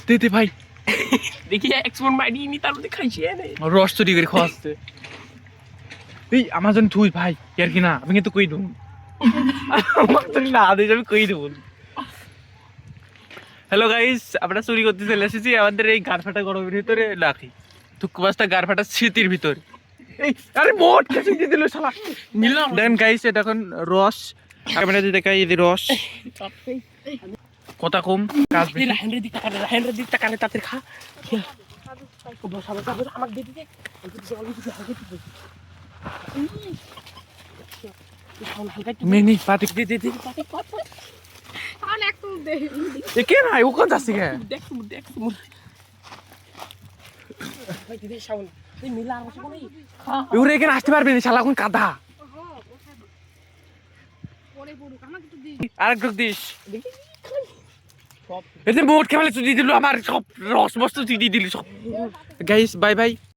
দে দে ভাই দেখি এক্সপোর্ট মারিনি তার মধ্যে খাইছি এনে রস চুরি করে খাওয়াচ্ছে এই আমার জন্য তুই ভাই আর কি না আমি কিন্তু কই দেবো আমার জন্য না আদেশ আমি কই দেবো হ্যালো গাইস আমরা চুরি করতে চলে এসেছি আমাদের এই গার ফাটা গরমের ভিতরে রাখি থুকুবাসটা গার ফাটা স্মৃতির ভিতরে এই আরে মোট কেসে দিয়ে দিল শালা নিলাম দেন গাইস এটা এখন রস ক্যামেরা দিয়ে দেখাই এই যে রস কথা কম কাজ বেশি রাহেন্দ্র দিক টাকা তাতে খা বসা বসা আমাকে দিয়ে দিতে মেনি পাতি দে দে দে তাহলে একটু দে এ কে নাই ও কোন যাচ্ছে কে দেখ ভাই দিদি শাওন এই মিলা আর বসে কোন খা ওরে এখানে আসতে পারবে না শালা কোন কাদা পরে পড়ুক আমাকে একটু দি আরেক ঢোক দিস এতে মোট কেমন চুদি দিল আমার সব রস বস্তু চুদি দিল সব গাইস বাই বাই